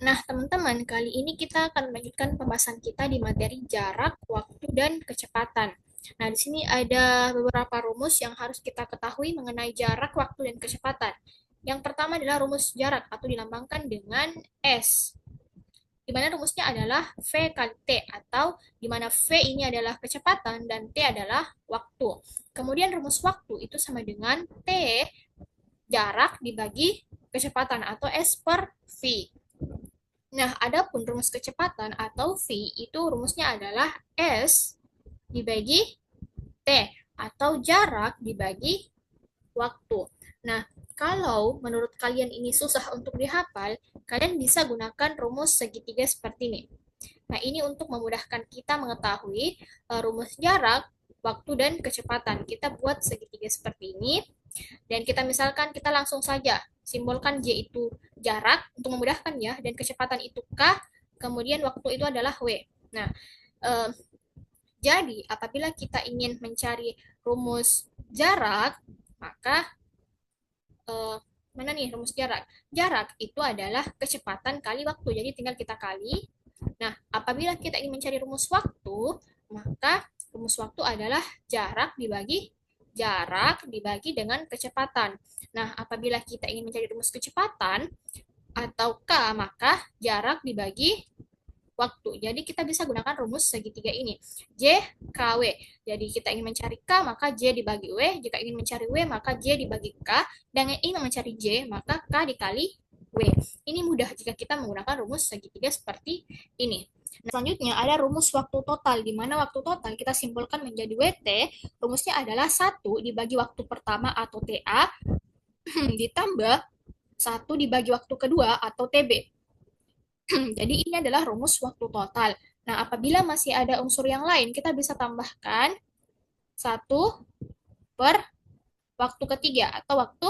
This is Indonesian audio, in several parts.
Nah, teman-teman, kali ini kita akan melanjutkan pembahasan kita di materi jarak, waktu, dan kecepatan. Nah, di sini ada beberapa rumus yang harus kita ketahui mengenai jarak, waktu, dan kecepatan. Yang pertama adalah rumus jarak atau dilambangkan dengan S, di mana rumusnya adalah V kali T, atau di mana V ini adalah kecepatan dan T adalah waktu. Kemudian rumus waktu itu sama dengan T jarak dibagi kecepatan atau S per V. Nah, adapun rumus kecepatan atau V itu rumusnya adalah S dibagi T atau jarak dibagi waktu. Nah, kalau menurut kalian ini susah untuk dihafal, kalian bisa gunakan rumus segitiga seperti ini. Nah, ini untuk memudahkan kita mengetahui rumus jarak, waktu, dan kecepatan. Kita buat segitiga seperti ini. Dan kita misalkan kita langsung saja simbolkan J itu jarak untuk memudahkan ya, dan kecepatan itu K, kemudian waktu itu adalah W. Nah, eh, jadi apabila kita ingin mencari rumus jarak, maka mana nih rumus jarak? Jarak itu adalah kecepatan kali waktu, jadi tinggal kita kali. Nah, apabila kita ingin mencari rumus waktu, maka rumus waktu adalah jarak dibagi dengan kecepatan. Nah, apabila kita ingin mencari rumus kecepatan atau K, maka jarak dibagi waktu. Jadi kita bisa gunakan rumus segitiga ini. J, K, W. Jadi kita ingin mencari K, maka J dibagi W. Jika ingin mencari W, maka J dibagi K. Dan ingin mencari J, maka K dikali W. Ini mudah jika kita menggunakan rumus segitiga seperti ini. Nah, selanjutnya ada rumus waktu total, di mana waktu total kita simpulkan menjadi WT. Rumusnya adalah 1 dibagi waktu pertama atau TA, ditambah 1 dibagi waktu kedua atau TB. Jadi ini adalah rumus waktu total. Nah, apabila masih ada unsur yang lain, kita bisa tambahkan 1 per waktu ketiga atau waktu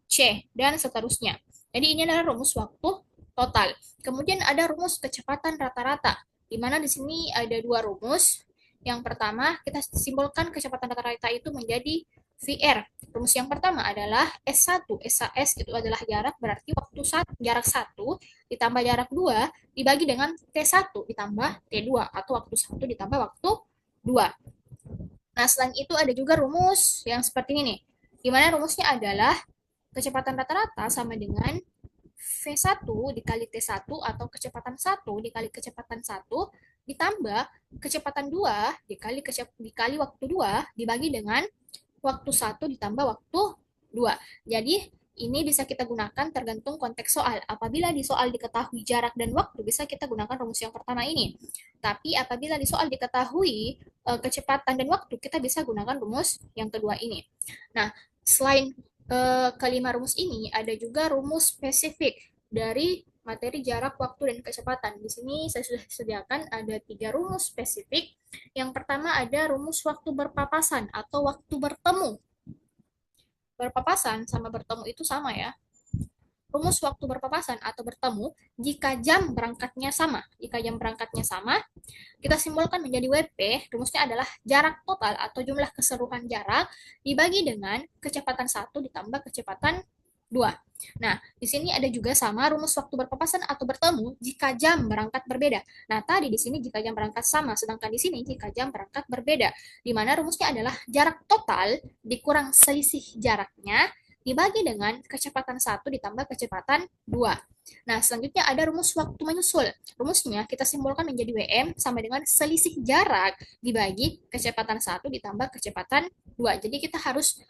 C, dan seterusnya. Jadi ini adalah rumus waktu total. Kemudian ada rumus kecepatan rata-rata, di mana di sini ada dua rumus. Yang pertama, kita simbolkan kecepatan rata-rata itu menjadi VR. Rumus yang pertama adalah S1. SAS itu adalah jarak, berarti waktu jarak 1 ditambah jarak 2 dibagi dengan T1 ditambah T2, atau waktu 1 ditambah waktu 2. Nah, selain itu ada juga rumus yang seperti ini nih, di mana rumusnya adalah kecepatan rata-rata sama dengan V1 dikali T1, atau kecepatan 1 dikali kecepatan 1 ditambah kecepatan 2 dikali waktu 2 dibagi dengan waktu 1 ditambah waktu 2. Jadi ini bisa kita gunakan tergantung konteks soal. Apabila di soal diketahui jarak dan waktu, bisa kita gunakan rumus yang pertama ini. Tapi apabila di soal diketahui kecepatan dan waktu, kita bisa gunakan rumus yang kedua ini. Nah, selain kelima rumus ini, ada juga rumus spesifik dari materi jarak, waktu, dan kecepatan. Di sini saya sudah sediakan ada 3 rumus spesifik. Yang pertama ada rumus waktu berpapasan atau waktu bertemu. Berpapasan sama bertemu itu sama ya. Rumus waktu berpapasan atau bertemu jika jam berangkatnya sama. Jika jam berangkatnya sama, kita simbolkan menjadi WP. Rumusnya adalah jarak total atau jumlah keseluruhan jarak dibagi dengan kecepatan 1 ditambah kecepatan 2. Nah, di sini ada juga sama rumus waktu berpapasan atau bertemu jika jam berangkat berbeda. Nah, tadi di sini jika jam berangkat sama, sedangkan di sini jika jam berangkat berbeda. Di mana rumusnya adalah jarak total dikurang selisih jaraknya dibagi dengan kecepatan 1 ditambah kecepatan 2. Nah, selanjutnya ada rumus waktu menyusul. Rumusnya kita simbolkan menjadi WM sama dengan selisih jarak dibagi kecepatan 1 ditambah kecepatan 2. Jadi kita harus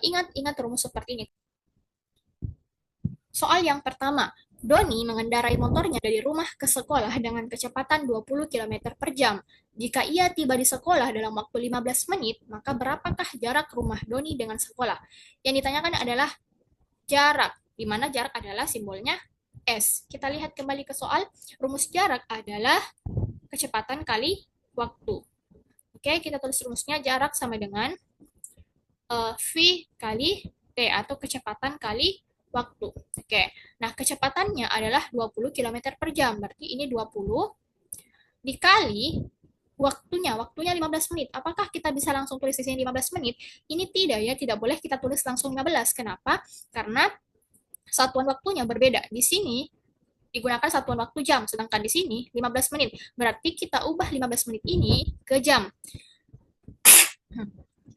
ingat-ingat rumus seperti ini. Soal yang pertama, Doni mengendarai motornya dari rumah ke sekolah dengan kecepatan 20 km per jam. Jika ia tiba di sekolah dalam waktu 15 menit, maka berapakah jarak rumah Doni dengan sekolah? Yang ditanyakan adalah jarak, di mana jarak adalah simbolnya S. Kita lihat kembali ke soal, rumus jarak adalah kecepatan kali waktu. Oke, kita tulis rumusnya, jarak sama dengan V kali T atau kecepatan kali waktu. Oke, nah kecepatannya adalah 20 km per jam, berarti ini 20 dikali waktunya 15 menit. Apakah kita bisa langsung tulis di sini 15 menit? Ini tidak ya, tidak boleh kita tulis langsung 15. Kenapa? Karena satuan waktunya berbeda. Di sini digunakan satuan waktu jam, sedangkan di sini 15 menit. Berarti kita ubah 15 menit ini ke jam.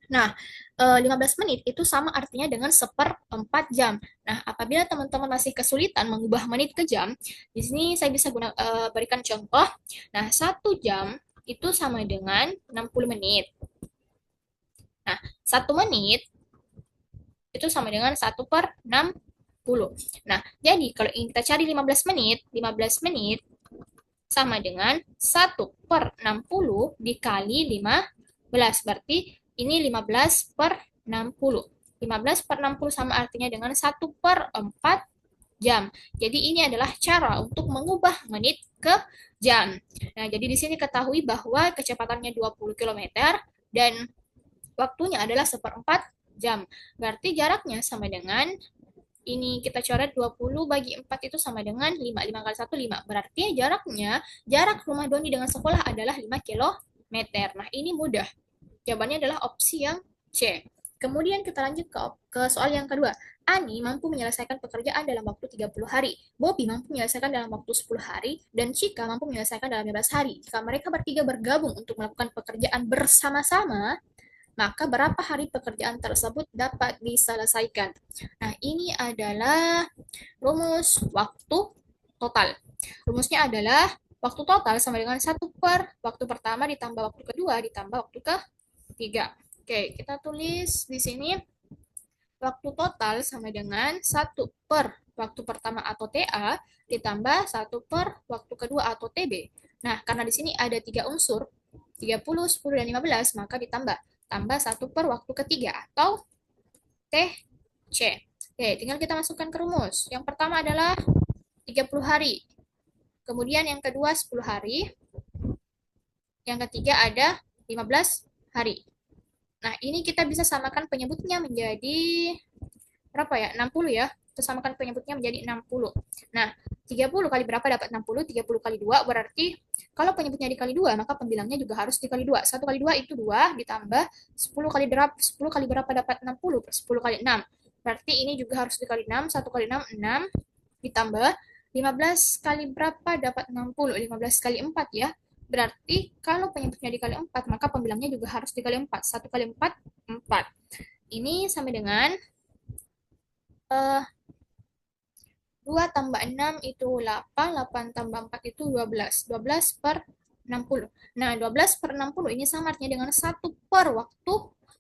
Nah, 15 menit itu sama artinya dengan 1/4 jam. Nah, apabila teman-teman masih kesulitan mengubah menit ke jam, di sini saya bisa berikan contoh. Nah, 1 jam itu sama dengan 60 menit. Nah, 1 menit itu sama dengan 1/60. Nah, jadi kalau ingin kita cari 15 menit sama dengan 1/60 dikali 15. Berarti ini 15/60. 15/60 sama artinya dengan 1/4 jam. Jadi ini adalah cara untuk mengubah menit ke jam. Nah, jadi di sini ketahui bahwa kecepatannya 20 km dan waktunya adalah 1/4 jam. Berarti jaraknya sama dengan ini kita coret 20 bagi 4 itu sama dengan 5. 5 kali 1, 5. Berarti jarak rumah Doni dengan sekolah adalah 5 km. Nah, ini mudah. Jawabannya adalah opsi yang C. Kemudian kita lanjut ke soal yang kedua. Ani mampu menyelesaikan pekerjaan dalam waktu 30 hari. Bobby mampu menyelesaikan dalam waktu 10 hari. Dan Chika mampu menyelesaikan dalam 15 hari. Jika mereka bertiga bergabung untuk melakukan pekerjaan bersama-sama, maka berapa hari pekerjaan tersebut dapat diselesaikan? Nah, ini adalah rumus waktu total. Rumusnya adalah waktu total sama dengan 1 per waktu pertama ditambah waktu kedua ditambah waktu ketiga. Oke, kita tulis di sini waktu total sama dengan 1 per waktu pertama atau TA ditambah 1 per waktu kedua atau TB. Nah, karena di sini ada 3 unsur, 30, 10, dan 15, maka tambah 1 per waktu ketiga atau TC. Oke, tinggal kita masukkan ke rumus. Yang pertama adalah 30 hari. Kemudian yang kedua 10 hari. Yang ketiga ada 15 hari. Nah, ini kita bisa samakan penyebutnya menjadi berapa ya? 60 ya. Kita samakan penyebutnya menjadi 60. Nah, 30 kali berapa dapat 60? 30 kali 2 berarti kalau penyebutnya dikali 2, maka pembilangnya juga harus dikali 2. 1 kali 2 itu 2 ditambah 10 kali berapa dapat 60? 10 kali 6. Berarti ini juga harus dikali 6. 1 kali 6, 6 ditambah 15 kali berapa dapat 60? 15 kali 4 ya. Berarti kalau penyebutnya dikali 4, maka pembilangnya juga harus dikali 4. 1 kali 4, 4. Ini sama dengan 2 tambah 6 itu 8, 8 tambah 4 itu 12. 12 per 60. Nah, 12 per 60 ini sama artinya dengan 1 per waktu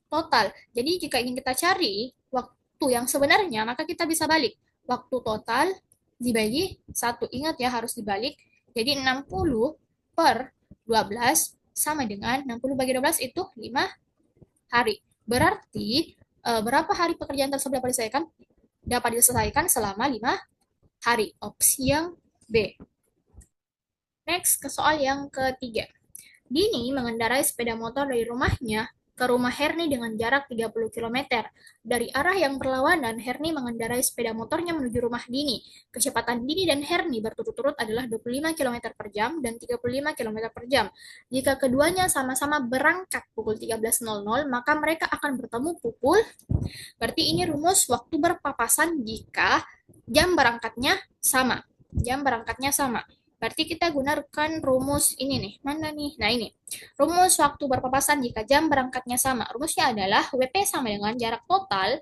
total. Jadi, jika ingin kita cari waktu yang sebenarnya, maka kita bisa balik. Waktu total dibagi 1. Ingat ya, harus dibalik. Jadi, 60 per 12 sama dengan 60 bagi 12 itu 5 hari. Berarti, berapa hari pekerjaan tersebut dapat diselesaikan? Dapat diselesaikan selama 5 hari. Opsi yang B. Next, ke soal yang ketiga. Dini mengendarai sepeda motor dari rumahnya ke rumah Herni dengan jarak 30 km. Dari arah yang berlawanan, Herni mengendarai sepeda motornya menuju rumah Dini. Kecepatan Dini dan Herni berturut-turut adalah 25 km per jam dan 35 km per jam. Jika keduanya sama-sama berangkat pukul 13.00, maka mereka akan bertemu berarti ini rumus waktu berpapasan jika jam berangkatnya sama. Jam berangkatnya sama. Berarti kita gunakan rumus ini nih. Mana nih? Nah, ini. Rumus waktu berpapasan jika jam berangkatnya sama. Rumusnya adalah WP sama dengan jarak total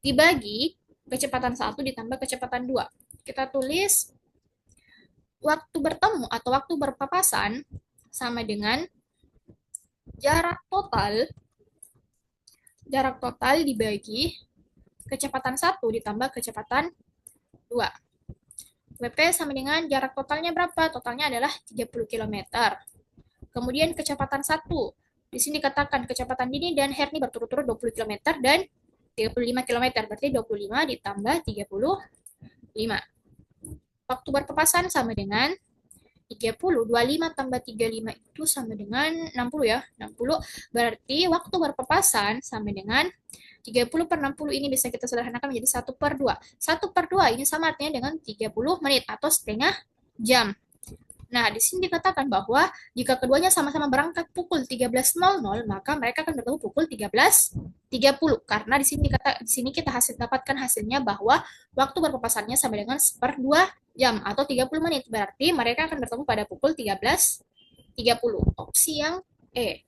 dibagi kecepatan 1 ditambah kecepatan 2. Kita tulis waktu bertemu atau waktu berpapasan sama dengan jarak total dibagi kecepatan 1 ditambah kecepatan 2. WP sama dengan jarak totalnya berapa? Totalnya adalah 30 km. Kemudian kecepatan 1. Di sini katakan kecepatan Dini dan Herni berturut-turut 20 km dan 35 km. Berarti 25 ditambah 35. Waktu berpapasan sama dengan 30. 25 tambah 35 itu sama dengan 60 ya. 60. Berarti waktu berpapasan sama dengan 30 per 60 ini bisa kita sederhanakan menjadi 1 per 2. 1 per 2 ini sama artinya dengan 30 menit atau setengah jam. Nah, di sini dikatakan bahwa jika keduanya sama-sama berangkat pukul 13.00, maka mereka akan bertemu pukul 13.30. Karena di sini kita dapatkan hasilnya bahwa waktu berpapasannya sama dengan 1/2 jam atau 30 menit. Berarti mereka akan bertemu pada pukul 13.30. Opsi yang E.